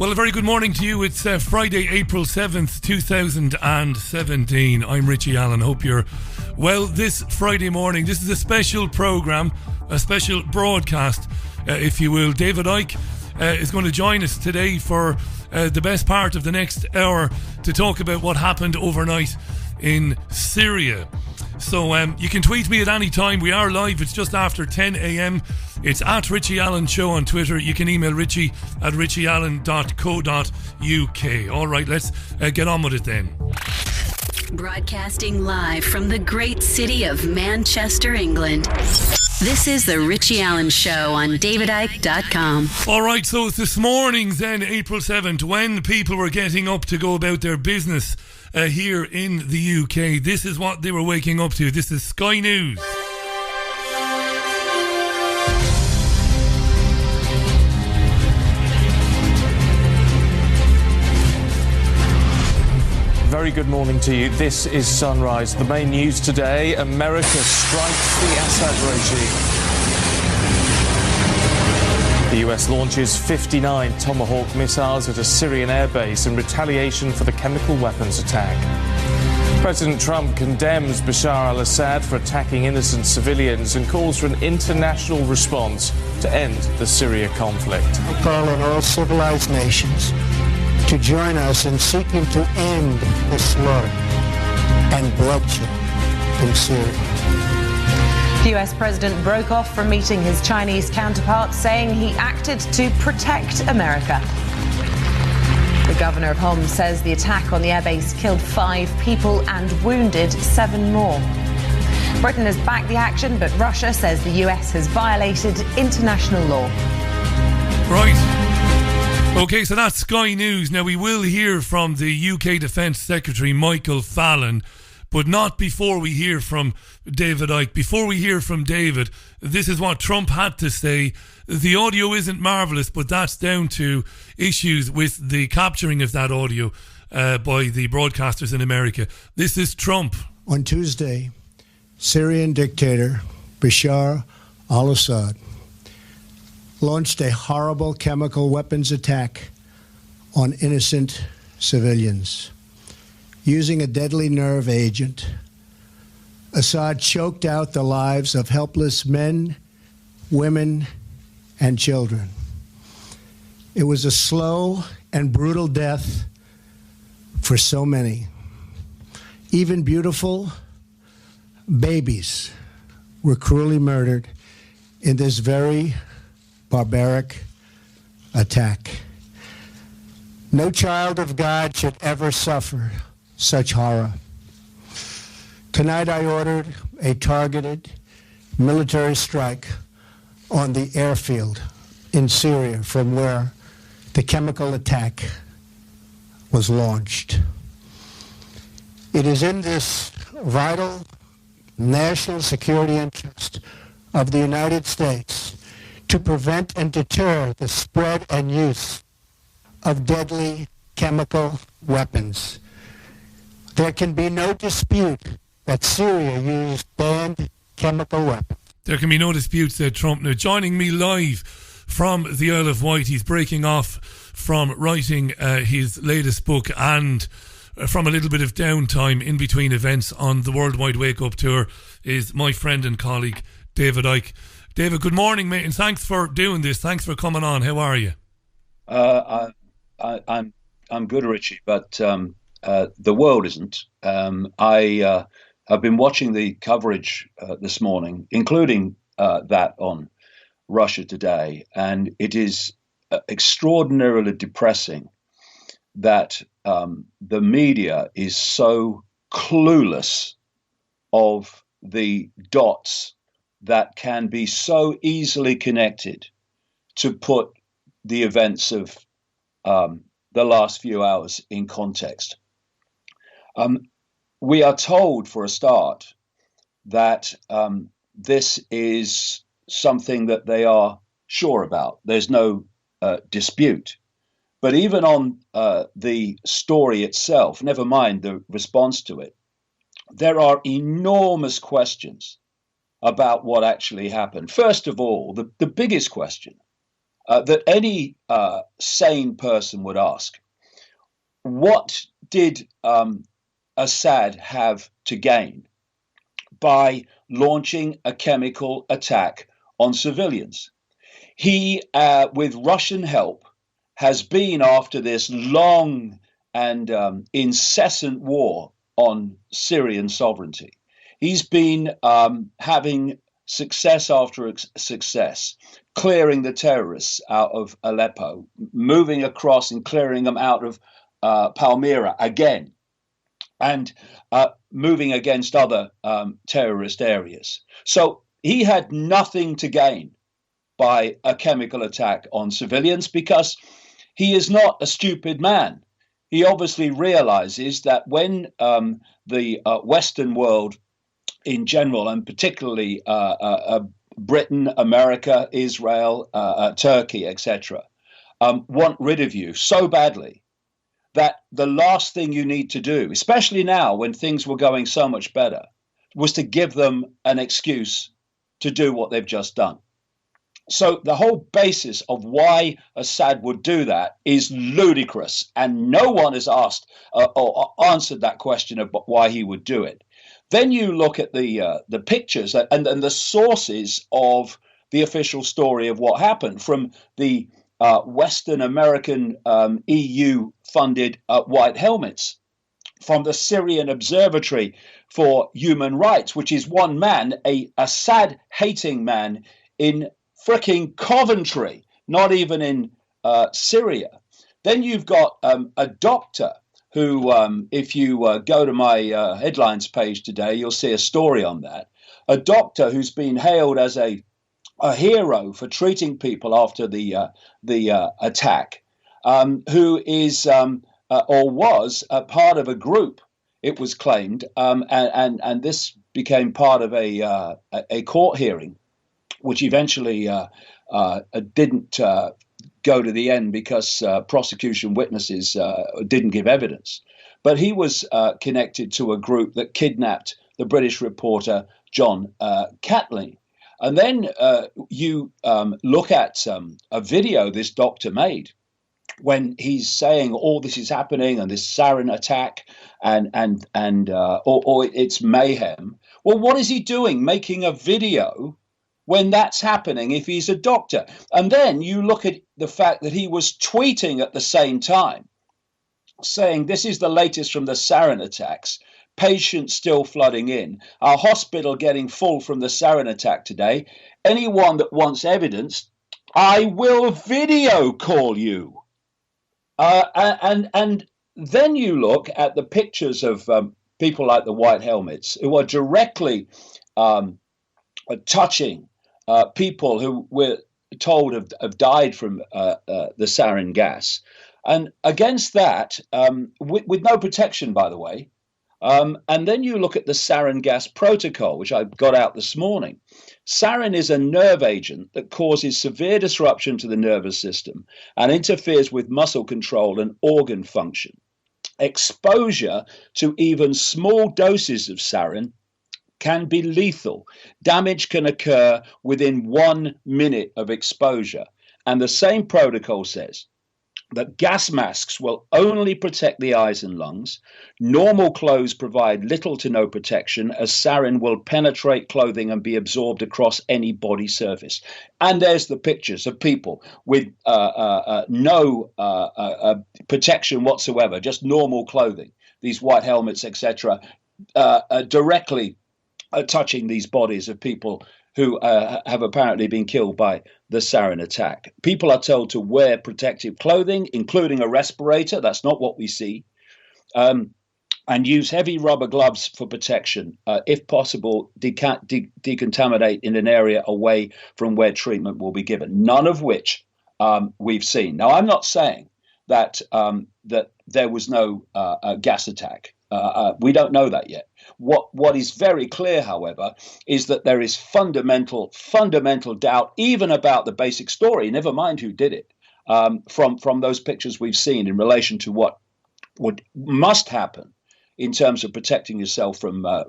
Well, a very good morning to you. It's Friday, April 7th, 2017. I'm Richie Allen. Hope you're well this Friday morning. This is a special programme, a special broadcast, if you will. David Icke is going to join us today for the best part of the next hour to talk about what happened overnight in Syria. So you can tweet me at any time. We are live. It's just after 10 a.m. It's at Richie Allen Show on Twitter. You can email Richie at richieallen.co.uk. All right, let's get on with it then. Broadcasting live from the great city of Manchester, England. This is the Richie Allen Show on davidicke.com. All right, so it's this morning then, April 7th, when people were getting up to go about their business here in the UK. This is what they were waking up to. This is Sky News. Very good morning to you. This is Sunrise. The main news today: America strikes the Assad regime. The US launches 59 Tomahawk missiles at a Syrian airbase in retaliation for the chemical weapons attack. President Trump condemns Bashar al-Assad for attacking innocent civilians and calls for an international response to end the Syria conflict. I call on all civilized nations to join us in seeking to end the slaughter and bloodshed in Syria. The US president broke off from meeting his Chinese counterpart, saying he acted to protect America. The governor of Homs says the attack on the airbase killed 5 people and wounded 7 more. Britain has backed the action, but Russia says the US has violated international law. Right. Okay, so that's Sky News. Now, we will hear from the UK Defence Secretary, Michael Fallon, but not before we hear from David Icke. Before we hear from David, this is what Trump had to say. The audio isn't marvellous, but that's down to issues with the capturing of that audio by the broadcasters in America. This is Trump. On Tuesday, Syrian dictator Bashar al-Assad launched a horrible chemical weapons attack on innocent civilians. Using a deadly nerve agent, Assad choked out the lives of helpless men, women, and children. It was a slow and brutal death for so many. Even beautiful babies were cruelly murdered in this very barbaric attack. No child of God should ever suffer such horror. Tonight I ordered a targeted military strike on the airfield in Syria from where the chemical attack was launched. It is in this vital national security interest of the United States to prevent and deter the spread and use of deadly chemical weapons. There can be no dispute that Syria used banned chemical weapons. There can be no dispute, said Trump. Now, joining me live from the Isle of Wight, he's breaking off from writing his latest book and from a little bit of downtime in between events on the Worldwide Wake Up Tour, is my friend and colleague, David Icke. David, good morning, mate, and thanks for doing this. Thanks for coming on. How are you? I'm good, Richie, but the world isn't. I've been watching the coverage this morning, including that on Russia Today, and it is extraordinarily depressing that the media is so clueless of the dots that can be so easily connected to put the events of the last few hours in context. We are told, for a start, that this is something that they are sure about. There's no dispute. But even on the story itself, never mind the response to it, there are enormous questions about what actually happened. First of all, the biggest question, that any sane person would ask. What did Assad have to gain by launching a chemical attack on civilians? He, with Russian help, has been after this long and incessant war on Syrian sovereignty. He's been having success after success, clearing the terrorists out of Aleppo, moving across and clearing them out of Palmyra again, and moving against other terrorist areas. So he had nothing to gain by a chemical attack on civilians, because he is not a stupid man. He obviously realizes that when the Western world in general, and particularly Britain, America, Israel, Turkey, etc., want rid of you so badly that the last thing you need to do, especially now when things were going so much better, was to give them an excuse to do what they've just done. So the whole basis of why Assad would do that is ludicrous, and no one has asked or answered that question about why he would do it. Then you look at the pictures and the sources of the official story of what happened from the Western American EU-funded white helmets, from the Syrian Observatory for Human Rights, which is one man, a Assad-hating man in fricking Coventry, not even in Syria. Then you've got a doctor who, if you go to my headlines page today, you'll see a story on that. A doctor who's been hailed as a hero for treating people after the attack, who is or was a part of a group, it was claimed, and this became part of a court hearing, which eventually didn't go to the end because prosecution witnesses didn't give evidence. But he was connected to a group that kidnapped the British reporter John Catlin. And then you look at a video this doctor made when he's saying all this is happening and this sarin attack and it's mayhem. Well, what is he doing making a video when that's happening if he's a doctor? And then you look at the fact that he was tweeting at the same time saying this is the latest from the sarin attacks. Patients still flooding in. Our hospital getting full from the sarin attack today. Anyone that wants evidence, I will video call you. And then you look at the pictures of people like the white helmets who are directly touching people who we're told have died from the sarin gas. And against that, with no protection, by the way. And then you look at the sarin gas protocol, which I got out this morning. Sarin is a nerve agent that causes severe disruption to the nervous system and interferes with muscle control and organ function. Exposure to even small doses of sarin can be lethal. Damage can occur within 1 minute of exposure. And the same protocol says that gas masks will only protect the eyes and lungs. Normal clothes provide little to no protection, as sarin will penetrate clothing and be absorbed across any body surface. And there's the pictures of people with no protection whatsoever, just normal clothing, these white helmets, etc., directly touching these bodies of people who have apparently been killed by the sarin attack. People are told to wear protective clothing, including a respirator. That's not what we see. And use heavy rubber gloves for protection. If possible, decontaminate in an area away from where treatment will be given. None of which we've seen. Now, I'm not saying that that there was no gas attack. We don't know that yet. What is very clear, however, is that there is fundamental doubt even about the basic story, never mind who did it, from those pictures we've seen in relation to what must happen in terms of protecting yourself from a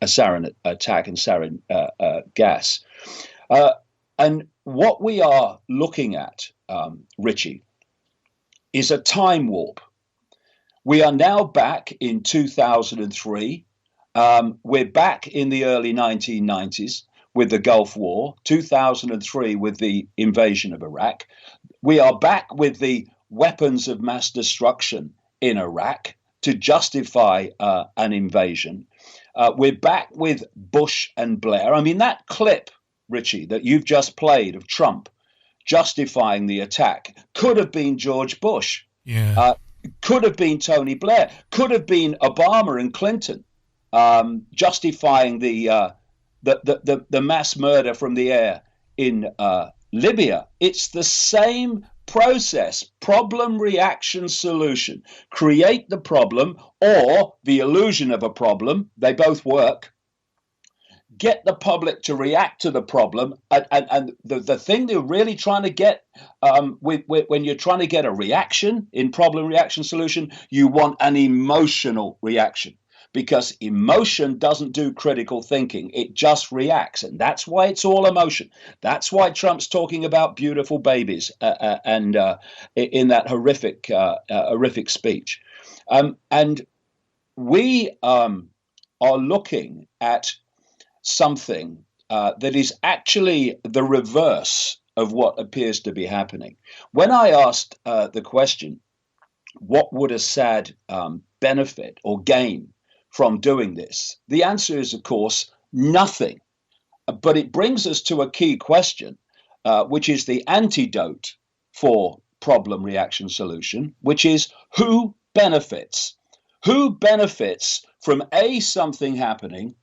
sarin attack and sarin gas. And what we are looking at, Richie, is a time warp. We are now back in 2003. We're back in the early 1990s with the Gulf War, 2003 with the invasion of Iraq. We are back with the weapons of mass destruction in Iraq to justify an invasion. We're back with Bush and Blair. I mean, that clip, Richie, that you've just played of Trump justifying the attack could have been George Bush. Yeah. Could have been Tony Blair. Could have been Obama and Clinton justifying the mass murder from the air in Libya. It's the same process, problem, reaction, solution. Create the problem or the illusion of a problem. They both work. Get the public to react to the problem. And the thing they're really trying to get when you're trying to get a reaction in problem, reaction, solution, you want an emotional reaction. Because emotion doesn't do critical thinking. It just reacts. And that's why it's all emotion. That's why Trump's talking about beautiful babies and in that horrific speech. And we are looking at something that is actually the reverse of what appears to be happening. When I asked the question, what would Assad benefit or gain from doing this? The answer is, of course, nothing. But it brings us to a key question, which is the antidote for problem, reaction, solution, which is who benefits? Who benefits from something happening,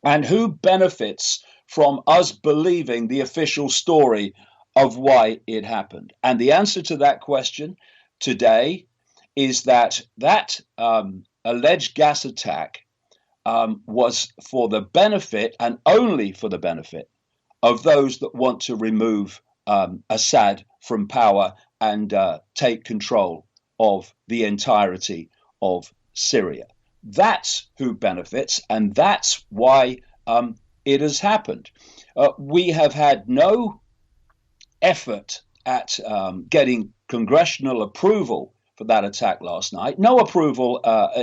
and who benefits from us believing the official story of why it happened? And the answer to that question today is that alleged gas attack was for the benefit and only for the benefit of those that want to remove Assad from power and take control of the entirety of Syria. That's who benefits, and that's why it has happened. We have had no effort at getting congressional approval for that attack last night. No approval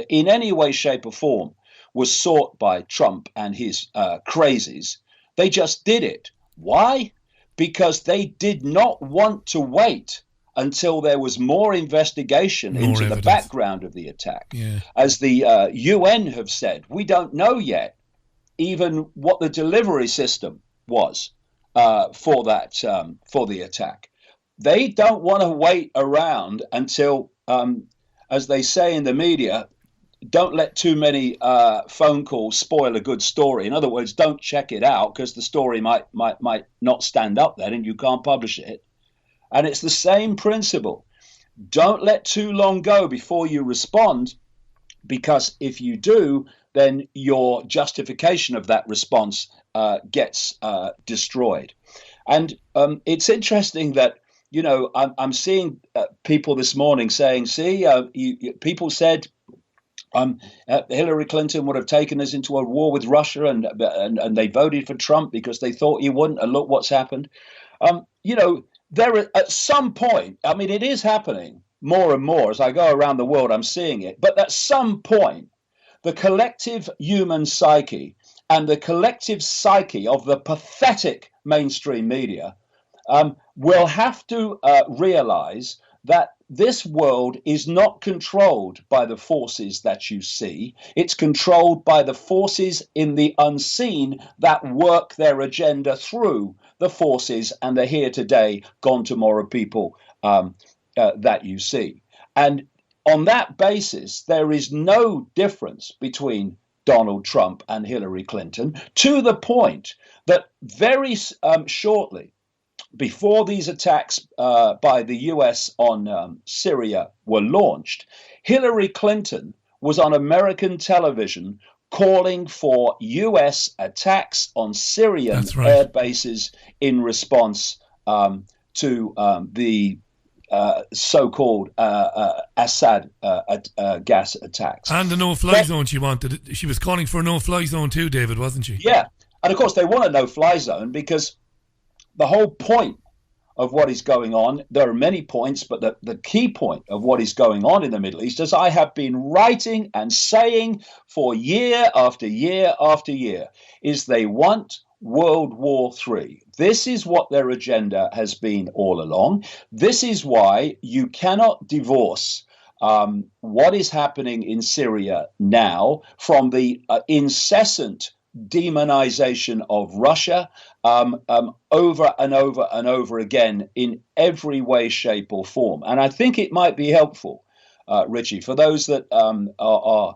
in any way, shape, or form was sought by Trump and his crazies. They just did it. Why? Because they did not want to wait until there was more investigation into the background of the attack. Yeah. As the UN have said, we don't know yet even what the delivery system was for the attack. They don't want to wait around until, as they say in the media, don't let too many phone calls spoil a good story. In other words, don't check it out because the story might not stand up then and you can't publish it. And it's the same principle. Don't let too long go before you respond, because if you do, then your justification of that response gets destroyed. And it's interesting that, you know, I'm seeing people this morning saying, people said Hillary Clinton would have taken us into a war with Russia and they voted for Trump because they thought he wouldn't. And look what's happened. You know, at some point, I mean, it is happening more and more as I go around the world, I'm seeing it. But at some point, the collective human psyche and the collective psyche of the pathetic mainstream media will have to realize that this world is not controlled by the forces that you see. It's controlled by the forces in the unseen that work their agenda through the forces and the here today, gone tomorrow people that you see. And on that basis, there is no difference between Donald Trump and Hillary Clinton, to the point that very shortly before these attacks by the US on Syria were launched, Hillary Clinton was on American television calling for US attacks on Syrian air bases in response to the so-called Assad gas attacks. And the no-fly zone she wanted. She was calling for a no-fly zone too, David, wasn't she? Yeah. And of course, they want a no-fly zone because the whole point of what is going on, there are many points, but the key point of what is going on in the Middle East, as I have been writing and saying for year after year after year, is they want World War III. This is what their agenda has been all along. This is why you cannot divorce what is happening in Syria now from the incessant demonization of Russia over and over and over again in every way, shape or form. And I think it might be helpful, Richie, for those that are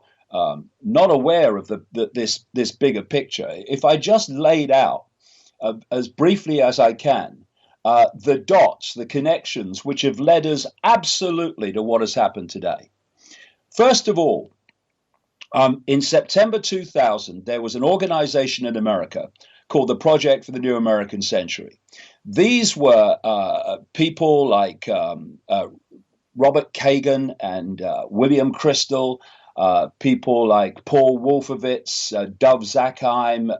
not aware of this bigger picture, if I just laid out as briefly as I can the dots, the connections which have led us absolutely to what has happened today. First of all, in September 2000, there was an organization in America called the Project for the New American Century. These were people like Robert Kagan and William Crystal, people like Paul Wolfowitz, Dov Zakheim,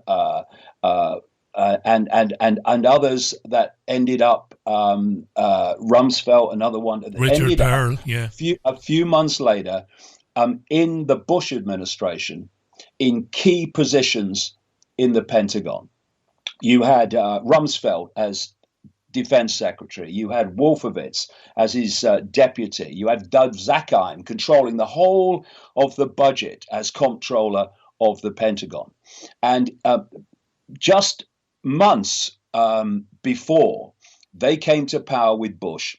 and others that ended up Rumsfeld, another one that Richard Pearl, yeah. A few months later, in the Bush administration, in key positions in the Pentagon. You had Rumsfeld as Defense Secretary. You had Wolfowitz as his deputy. You had Dov Zakheim controlling the whole of the budget as comptroller of the Pentagon. And just months before they came to power with Bush,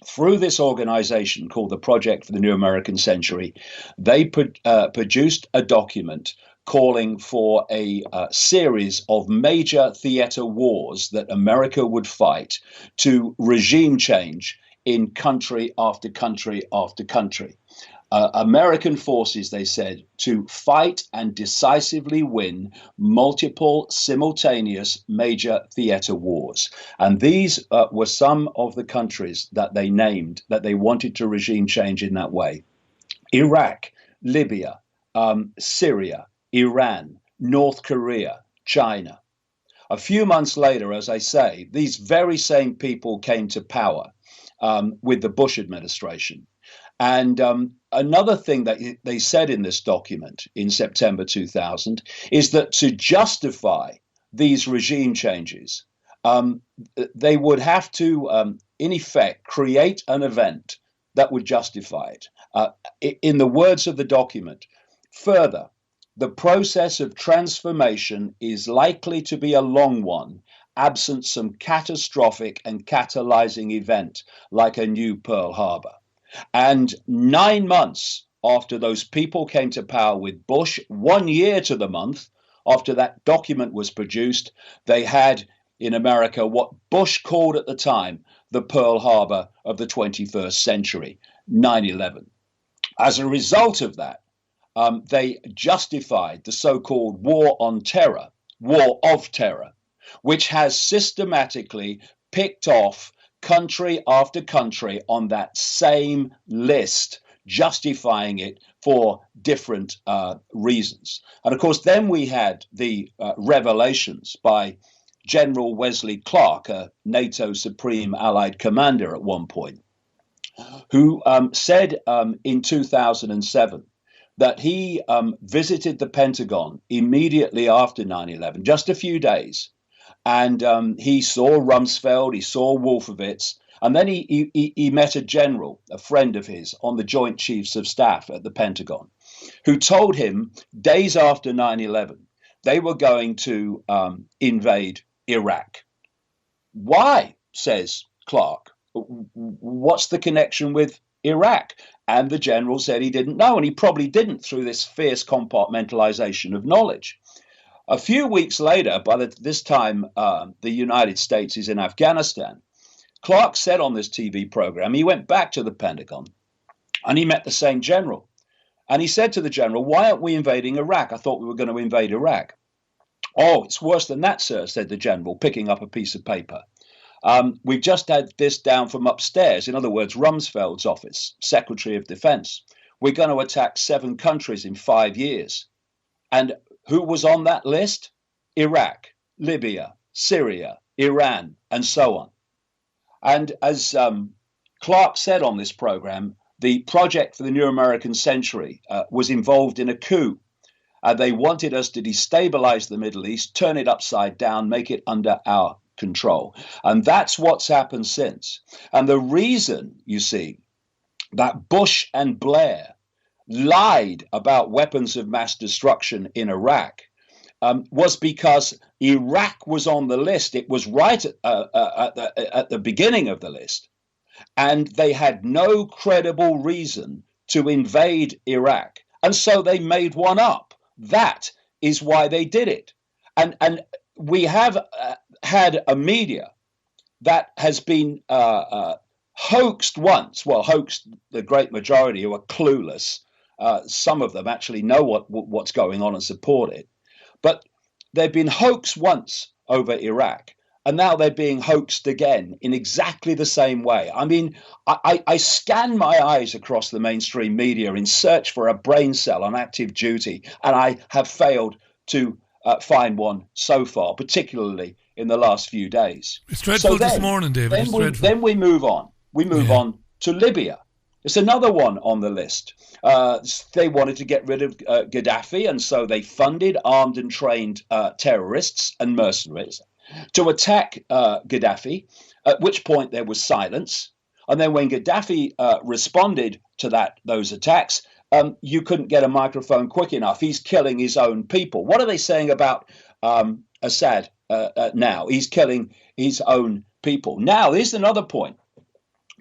through this organization called the Project for the New American Century, they produced a document calling for a series of major theater wars that America would fight to regime change in country after country after country. American forces, they said, to fight and decisively win multiple simultaneous major theater wars. And these were some of the countries that they named that they wanted to regime change in that way: Iraq, Libya, Syria, Iran, North Korea, China. A few months later, as I say, these very same people came to power with the Bush administration. And another thing that they said in this document in September 2000 is that to justify these regime changes, they would have to, in effect, create an event that would justify it. In the words of the document, further, the process of transformation is likely to be a long one, absent some catastrophic and catalyzing event like a new Pearl Harbor. And 9 months after those people came to power with Bush, 1 year to the month after that document was produced, they had in America what Bush called at the time the Pearl Harbor of the 21st century, 9/11. As a result of that, they justified the so-called war on terror, war of terror, which has systematically picked off country after country on that same list, justifying it for different reasons. And of course, then we had the revelations by General Wesley Clark, a NATO Supreme Allied Commander at one point, who said in 2007 that he visited the Pentagon immediately after 9/11, just a few days. And he saw Rumsfeld, he saw Wolfowitz, and then he met a general, a friend of his, on the Joint Chiefs of Staff at the Pentagon, who told him days after 9/11 they were going to invade Iraq. Why, says Clark, what's the connection with Iraq? And the general said he didn't know, and he probably didn't through this fierce compartmentalization of knowledge. A few weeks later, by this time the United States is in Afghanistan, Clark said on this TV program, he went back to the Pentagon and he met the same general. And he said to the general, why aren't we invading Iraq? I thought we were going to invade Iraq. Oh, it's worse than that, sir, said the general, picking up a piece of paper. We've just had this down from upstairs. In other words, Rumsfeld's office, Secretary of Defense. We're going to attack 7 countries in 5 years. And who was on that list? Iraq, Libya, Syria, Iran, and so on. And as Clark said on this program, the Project for the New American Century was involved in a coup. They wanted us to destabilize the Middle East, turn it upside down, make it under our control. And that's what's happened since. And the reason, you see, that Bush and Blair lied about weapons of mass destruction in Iraq was because Iraq was on the list. It was right at the beginning of the list. And they had no credible reason to invade Iraq. And so they made one up. That is why they did it. And we have had a media that has been hoaxed once. Well, hoaxed the great majority who are clueless. Some of them actually know what's going on and support it. But they've been hoaxed once over Iraq. And now they're being hoaxed again in exactly the same way. I mean, I scan my eyes across the mainstream media in search for a brain cell on active duty, and I have failed to find one so far, particularly in the last few days. It's dreadful this morning, David. Then we move on. We move on to Libya. It's another one on the list. They wanted to get rid of Gaddafi, and so they funded armed and trained terrorists and mercenaries to attack Gaddafi, at which point there was silence. And then when Gaddafi responded to those attacks, you couldn't get a microphone quick enough. He's killing his own people. What are they saying about Assad now? He's killing his own people. Now, here's another point.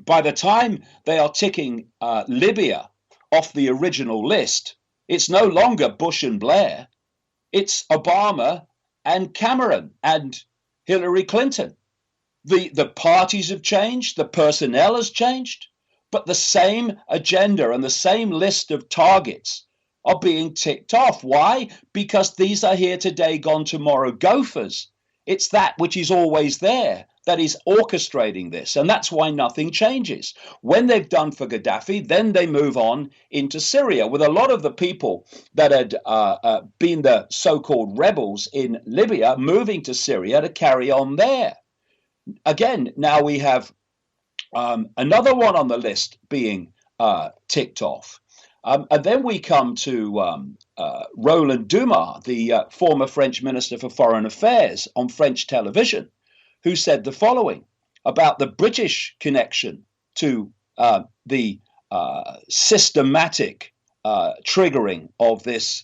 By the time they are ticking Libya off the original list, it's no longer Bush and Blair. It's Obama and Cameron and Hillary Clinton. The parties have changed, the personnel has changed, but the same agenda and the same list of targets are being ticked off. Why? Because these are here today, gone tomorrow gophers. It's that which is always there that is orchestrating this, and that's why nothing changes. When they've done for Gaddafi, then they move on into Syria, with a lot of the people that had been the so-called rebels in Libya moving to Syria to carry on there. Again, now we have another one on the list being ticked off. And then we come to Roland Dumas, the former French Minister for Foreign Affairs, on French television, who said the following about the British connection to the systematic triggering of this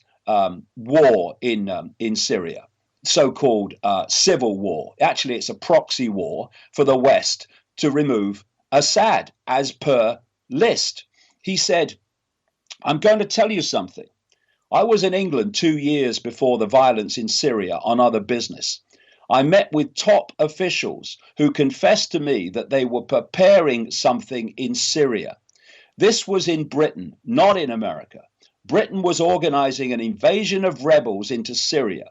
war in Syria, so-called civil war. Actually, it's a proxy war for the West to remove Assad, as per list. He said, I'm going to tell you something. I was in England 2 years before the violence in Syria on other business. I met with top officials who confessed to me that they were preparing something in Syria. This was in Britain, not in America. Britain was organizing an invasion of rebels into Syria.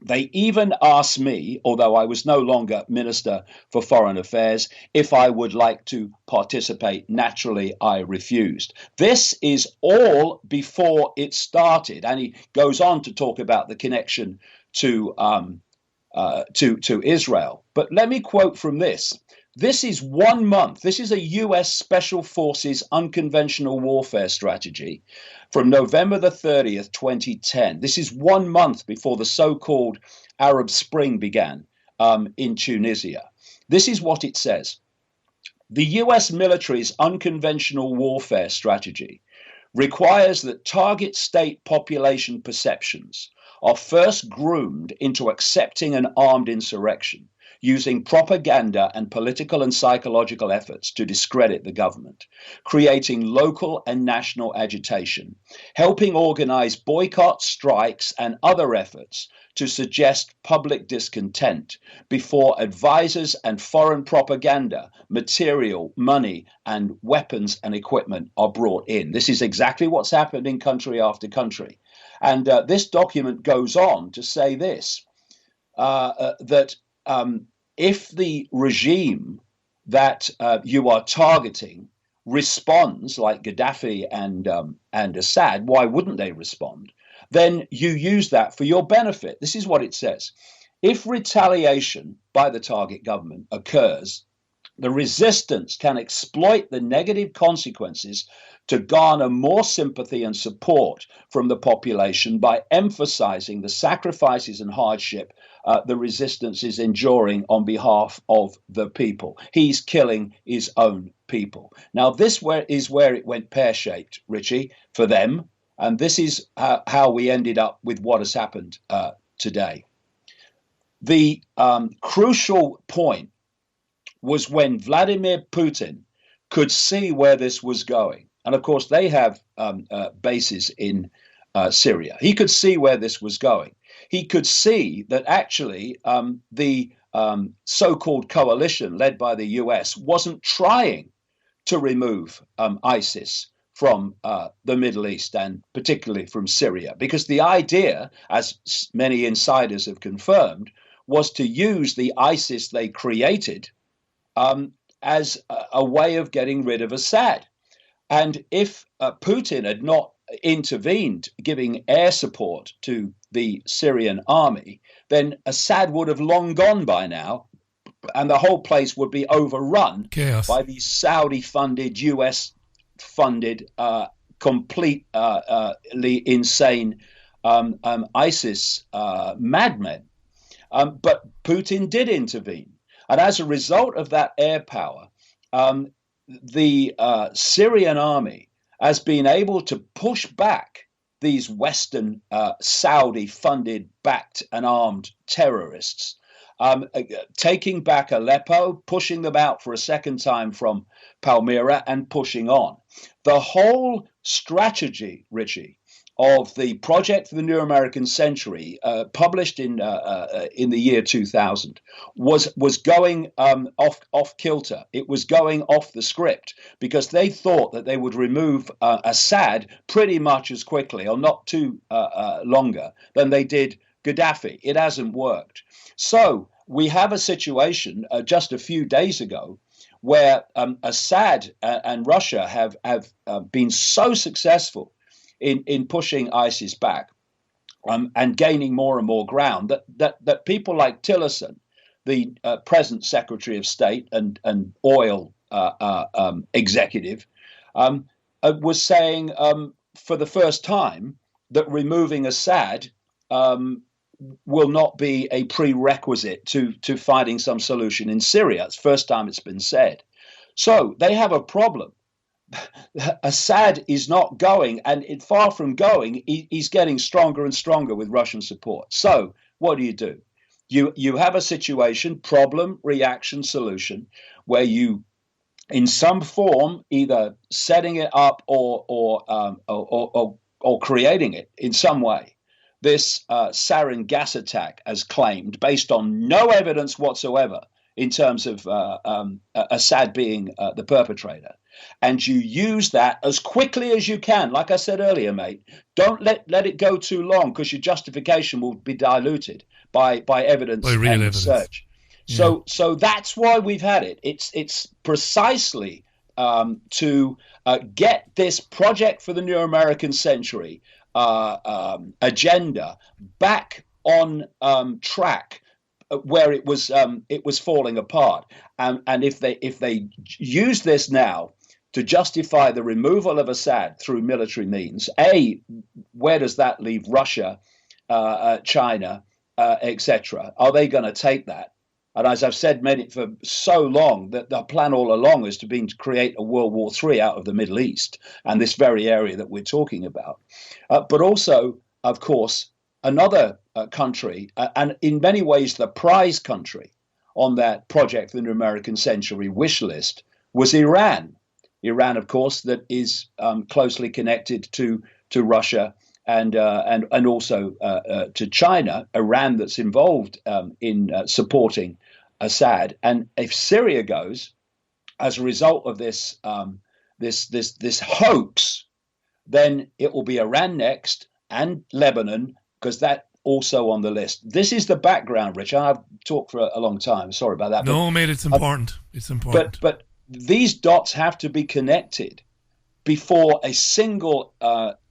They even asked me, although I was no longer Minister for Foreign Affairs, if I would like to participate. Naturally, I refused. This is all before it started. And he goes on to talk about the connection to Israel. But let me quote from this. This is 1 month. This is a US Special Forces unconventional warfare strategy from November the 30th, 2010. This is 1 month before the so-called Arab Spring began in Tunisia. This is what it says. The US military's unconventional warfare strategy requires that target state population perceptions are first groomed into accepting an armed insurrection, using propaganda and political and psychological efforts to discredit the government, creating local and national agitation, helping organize boycotts, strikes, and other efforts to suggest public discontent before advisors and foreign propaganda, material, money, and weapons and equipment are brought in. This is exactly what's happened in country after country. And this document goes on to say this, that if the regime that you are targeting responds like Gaddafi and Assad, why wouldn't they respond? Then you use that for your benefit. This is what it says. if retaliation by the target government occurs, the resistance can exploit the negative consequences to garner more sympathy and support from the population by emphasizing the sacrifices and hardship the resistance is enduring on behalf of the people. He's killing his own people. Now, this is where it went pear-shaped, Richie, for them. And this is how we ended up with what has happened today. The crucial point was when Vladimir Putin could see where this was going. And of course, they have bases in Syria. He could see where this was going. He could see that actually the so-called coalition led by the US wasn't trying to remove ISIS from the Middle East and particularly from Syria, because the idea, as many insiders have confirmed, was to use the ISIS they created as a way of getting rid of Assad. And if Putin had not intervened, giving air support to the Syrian army, then Assad would have long gone by now, and the whole place would be overrun by these Saudi-funded, US-funded, completely insane ISIS madmen. But Putin did intervene. And as a result of that air power, the Syrian army has been able to push back these Western Saudi-funded, backed and armed terrorists, taking back Aleppo, pushing them out for a second time from Palmyra and pushing on. The whole strategy, Richie, of the Project for the New American Century, published in the year 2000, was going off kilter. It was going off the script because they thought that they would remove Assad pretty much as quickly, or not too longer, than they did Gaddafi. It hasn't worked. So we have a situation just a few days ago where Assad and Russia have been so successful in pushing ISIS back and gaining more and more ground that people like Tillerson, the present Secretary of State and oil executive, was saying for the first time that removing Assad will not be a prerequisite to finding some solution in Syria. It's the first time it's been said. So they have a problem. Assad is not going, and far from going, he's getting stronger and stronger with Russian support. So what do? You have a situation, problem, reaction, solution, where you, in some form, either setting it up or creating it in some way. This sarin gas attack, as claimed, based on no evidence whatsoever in terms of Assad being the perpetrator. And you use that as quickly as you can. Like I said earlier, mate, don't let it go too long, because your justification will be diluted by evidence and research. Yeah. So that's why we've had it. It's precisely to get this Project for the New American Century agenda back on track, where it was falling apart. And if they use this now to justify the removal of Assad through military means, where does that leave Russia, China, etc.? Are they going to take that? And as I've said for so long, that the plan all along has been to create a World War III out of the Middle East and this very area that we're talking about. But also, of course, another country, and in many ways the prize country on that Project for the New American Century wish list, was Iran. Iran, of course, that is closely connected to Russia and also to China. Iran that's involved in supporting Assad. And if Syria goes, as a result of this hoax, then it will be Iran next and Lebanon, because that also on the list. This is the background, Rich. I've talked for a long time. Sorry about that. No, mate, it's important. It's important. But these dots have to be connected before a single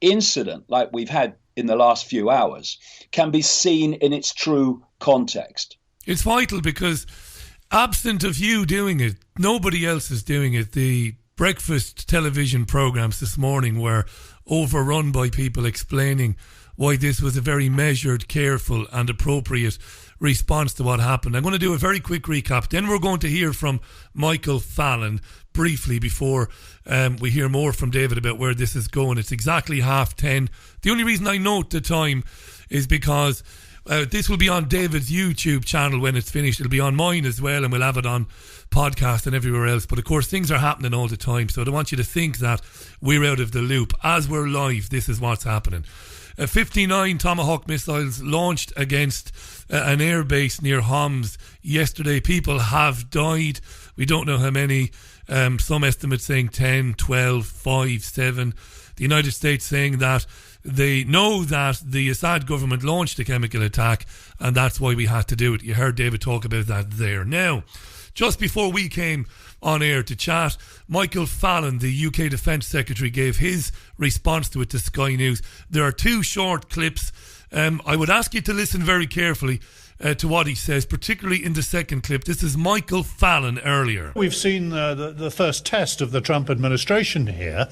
incident like we've had in the last few hours can be seen in its true context. It's vital because absent of you doing it, nobody else is doing it. The breakfast television programs this morning were overrun by people explaining why this was a very measured, careful and appropriate response to what happened. I'm going to do a very quick recap. Then we're going to hear from Michael Fallon briefly before we hear more from David about where this is going. It's exactly 10:30. The only reason I note the time is because this will be on David's YouTube channel when it's finished. It'll be on mine as well, and we'll have it on podcast and everywhere else. But of course, things are happening all the time, so I don't want you to think that we're out of the loop. As we're live, this is what's happening. 59 Tomahawk missiles launched against an airbase near Homs yesterday. People have died. We don't know how many. Some estimates saying 10, 12, 5, 7. The United States saying that they know that the Assad government launched a chemical attack and that's why we had to do it. You heard David talk about that there. Now, just before we came on air to chat, Michael Fallon, the UK Defence Secretary, gave his response to it to Sky News. There are two short clips. I would ask you to listen very carefully to what he says, particularly in the second clip. This is Michael Fallon earlier. We've seen the first test of the Trump administration here,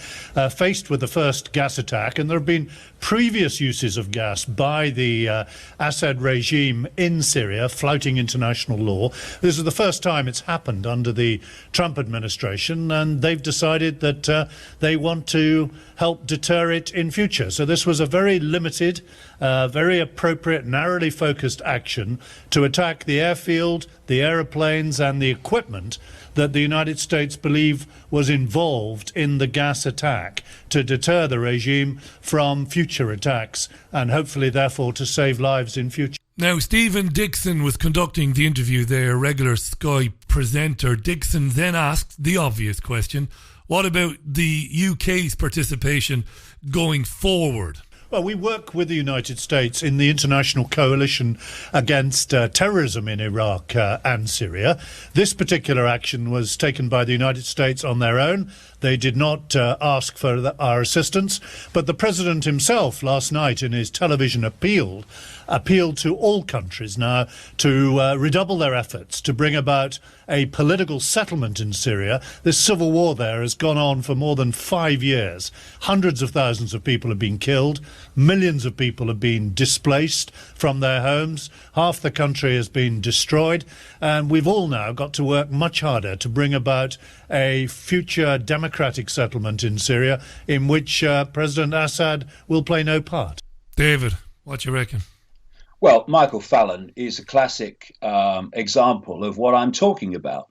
faced with the first gas attack, and there have been previous uses of gas by the Assad regime in Syria, flouting international law. This is the first time it's happened under the Trump administration, and they've decided that they want to help deter it in future. So this was a very limited, very appropriate, narrowly focused action to attack the airfield, the aeroplanes and the equipment that the United States believe was involved in the gas attack, to deter the regime from future attacks and hopefully therefore to save lives in future. Now, Stephen Dixon was conducting the interview there, regular Sky presenter. Dixon then asked the obvious question: what about the UK's participation going forward? Well, we work with the United States in the international coalition against terrorism in Iraq and Syria. This particular action was taken by the United States on their own. They did not ask for our assistance, but the President himself last night in his television appealed to all countries now to redouble their efforts to bring about a political settlement in Syria. This civil war there has gone on for more than 5 years. Hundreds of thousands of people have been killed. Millions of people have been displaced from their homes. Half the country has been destroyed. And we've all now got to work much harder to bring about a future democratic settlement in Syria in which President Assad will play no part. David, what do you reckon? Well, Michael Fallon is a classic example of what I'm talking about,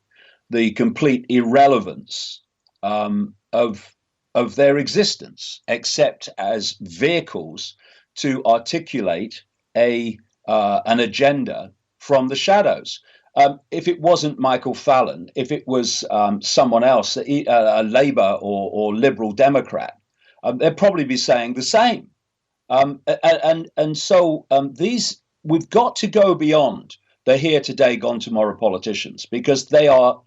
the complete irrelevance of their existence, except as vehicles to articulate an agenda from the shadows. If it wasn't Michael Fallon, if it was someone else, a Labour or Liberal Democrat, they'd probably be saying the same. So we've got to go beyond the here today, gone tomorrow politicians, because they are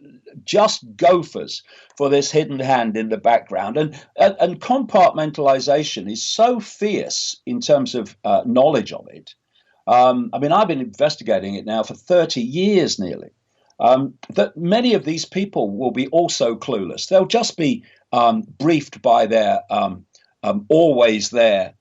just gophers for this hidden hand in the background. And compartmentalization is so fierce in terms of knowledge of it. I've been investigating it now for 30 years nearly. That many of these people will be also clueless. They'll just be briefed by their always there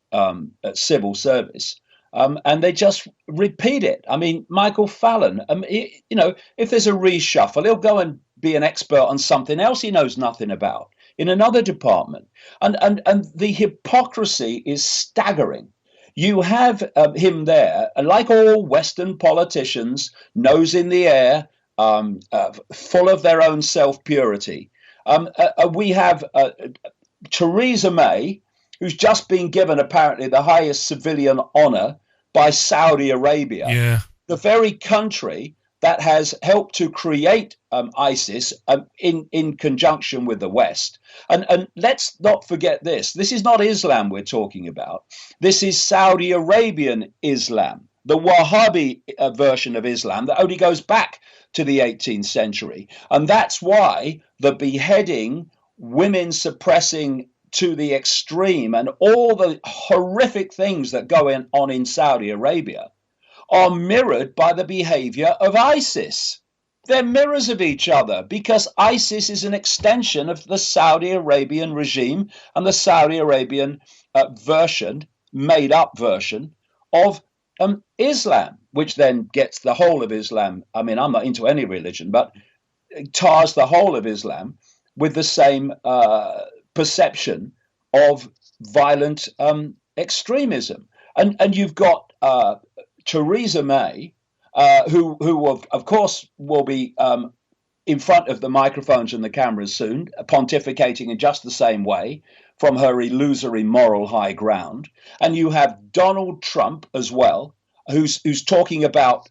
civil service, and they just repeat it. Michael Fallon, if there's a reshuffle, he'll go and be an expert on something else he knows nothing about in another department. And the hypocrisy is staggering. You have him there, like all Western politicians, nose in the air, full of their own self-purity. We have Theresa May, who's just been given apparently the highest civilian honor by Saudi Arabia, the very country that has helped to create ISIS in conjunction with the West. And let's not forget this. This is not Islam we're talking about. This is Saudi Arabian Islam, the Wahhabi version of Islam that only goes back to the 18th century. And that's why the beheading, women suppressing to the extreme, and all the horrific things that go on in Saudi Arabia are mirrored by the behavior of ISIS. They're mirrors of each other because ISIS is an extension of the Saudi Arabian regime and the Saudi Arabian made up version of Islam, which then gets the whole of Islam. I mean, I'm not into any religion, but tars the whole of Islam with the same perception of violent extremism. And you've got Theresa May, who of course will be in front of the microphones and the cameras soon, pontificating in just the same way from her illusory moral high ground. And you have Donald Trump as well, who's talking about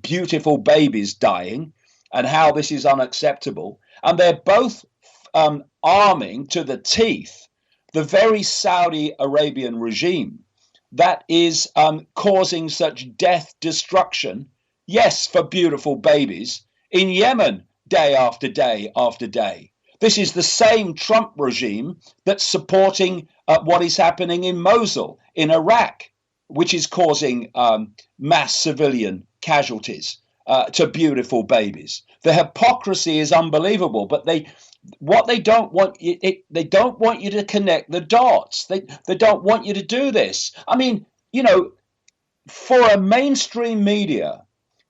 beautiful babies dying and how this is unacceptable. And they're both arming to the teeth the very Saudi Arabian regime that is causing such death, destruction, yes, for beautiful babies, in Yemen day after day after day. This is the same Trump regime that's supporting what is happening in Mosul, in Iraq, which is causing mass civilian casualties to beautiful babies. The hypocrisy is unbelievable, but they don't want you to connect the dots. They don't want you to do this. I mean, for a mainstream media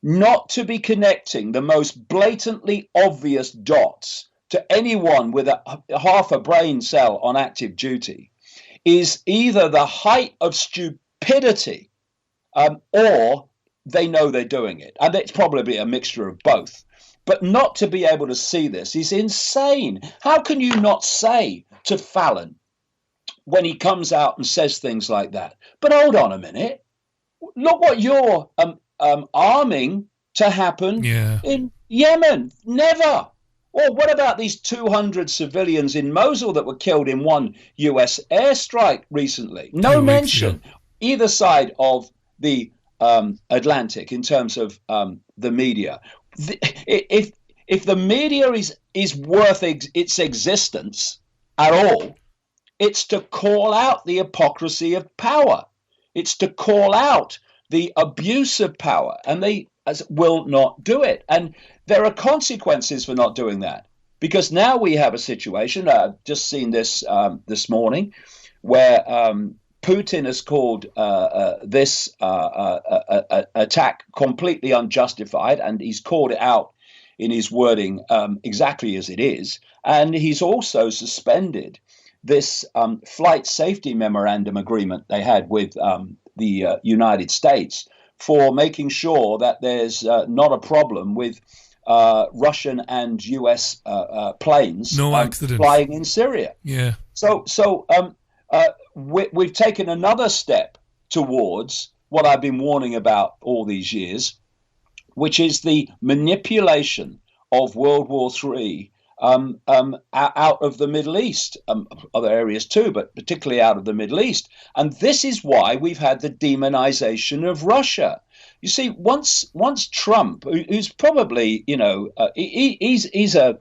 not to be connecting the most blatantly obvious dots to anyone with half a brain cell on active duty is either the height of stupidity or they know they're doing it. And it's probably a mixture of both. But not to be able to see this is insane. How can you not say to Fallon when he comes out and says things like that, but hold on a minute, look what you're arming to happen in Yemen? Never. Or what about these 200 civilians in Mosul that were killed in one US airstrike recently? No mention either side of the Atlantic in terms of the media. If the media is worth its existence at all, it's to call out the hypocrisy of power. It's to call out the abuse of power, and they will not do it. And there are consequences for not doing that, because now we have a situation. I've just seen this this morning, where Putin has called this attack completely unjustified, and he's called it out in his wording exactly as it is. And he's also suspended this flight safety memorandum agreement they had with the United States for making sure that there's not a problem with Russian and US planes flying in Syria. Yeah. So we've taken another step towards what I've been warning about all these years, which is the manipulation of World War III out of the Middle East, other areas too, but particularly out of the Middle East. And this is why we've had the demonization of Russia. You see, once Trump, who's probably, he's a